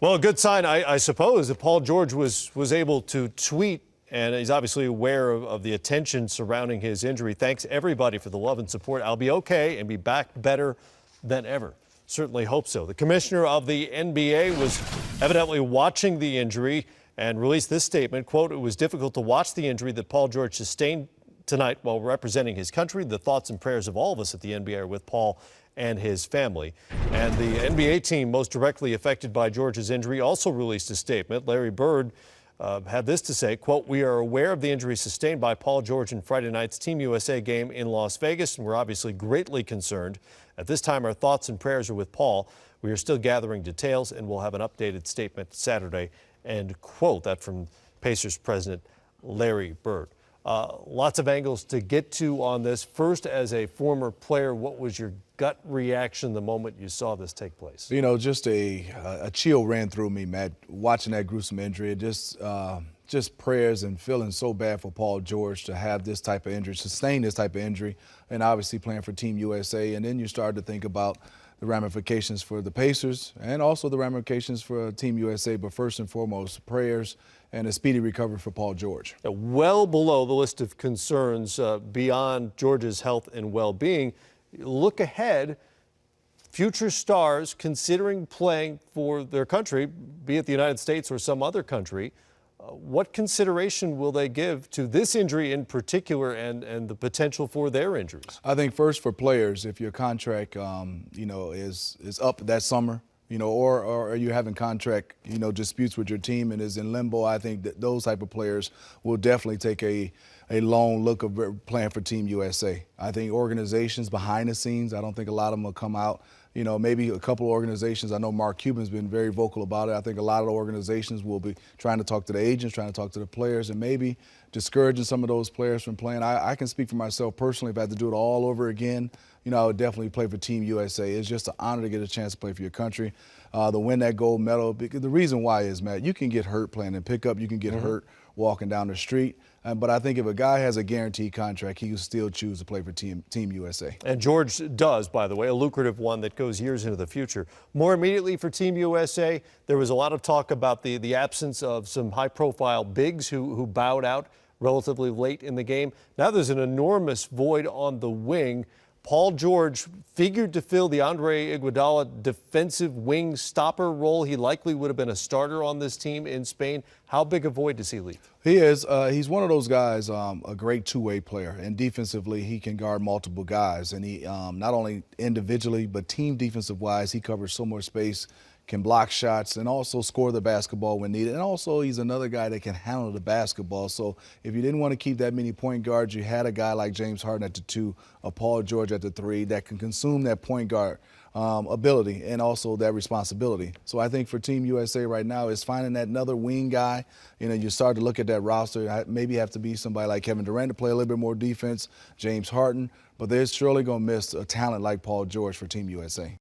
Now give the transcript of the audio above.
Well, a good sign, I suppose, that Paul George was able to tweet, and he's obviously aware of the attention surrounding his injury. Thanks, everybody, for the love and support. I'll be okay and be back better than ever. Certainly hope so. The commissioner of the NBA was evidently watching the injury and released this statement, quote, "It was difficult to watch the injury that Paul George sustained tonight while representing his country. The thoughts and prayers of all of us at the NBA are with Paul and his family." And the NBA team most directly affected by George's injury also released a statement. Larry Bird had this to say, quote, "We are aware of the injury sustained by Paul George in Friday night's Team USA game in Las Vegas, and we're obviously greatly concerned. At this time, our thoughts and prayers are with Paul. We are still gathering details, and we'll have an updated statement Saturday," end quote. That from Pacers president Larry Bird. Lots of angles to get to on this. First, as a former player, what was your gut reaction the moment you saw this take place? You know, just a chill ran through me, Matt, watching that gruesome injury. Just prayers and feeling so bad for Paul George to have this type of injury, sustain this type of injury, and obviously playing for Team USA. And then you start to think about the ramifications for the Pacers and also the ramifications for Team USA. But first and foremost, prayers and a speedy recovery for Paul George. Well below the list of concerns beyond George's health and well-being, look ahead. Future stars considering playing for their country, be it the United States or some other country, what consideration will they give to this injury in particular and the potential for their injuries? I think first for players, if your contract, is up that summer, or are you having contract, disputes with your team and is in limbo, I think that those type of players will definitely take a long look of playing for Team USA. I think organizations behind the scenes, I don't think a lot of them will come out. Maybe a couple of organizations. I know Mark Cuban's been very vocal about it. I think a lot of the organizations will be trying to talk to the agents, trying to talk to the players, and maybe discouraging some of those players from playing. I can speak for myself personally. If I had to do it all over again, I would definitely play for Team USA. It's just an honor to get a chance to play for your country, to win that gold medal. Because the reason why is, Matt, you can get hurt playing in pickup. You can get hurt walking down the street. But I think if a guy has a guaranteed contract, he can still choose to play for Team USA. And George does, by the way, a lucrative one that goes years into the future. More immediately for Team USA, there was a lot of talk about the absence of some high-profile bigs who bowed out relatively late in the game. Now there's an enormous void on the wing. Paul George figured to fill the Andre Iguodala defensive wing stopper role. He likely would have been a starter on this team in Spain. How big a void does he leave? He is. He's one of those guys, a great two-way player. And defensively, he can guard multiple guys. And he not only individually, but team defensive-wise, he covers so much space, can block shots, and also score the basketball when needed. And also, he's another guy that can handle the basketball. So if you didn't want to keep that many point guards, you had a guy like James Harden at the 2, a Paul George at the 3 that can consume that point guard ability and also that responsibility. So I think for Team USA right now is finding that another wing guy. You start to look at that roster. Maybe have to be somebody like Kevin Durant to play a little bit more defense, James Harden. But they're surely going to miss a talent like Paul George for Team USA.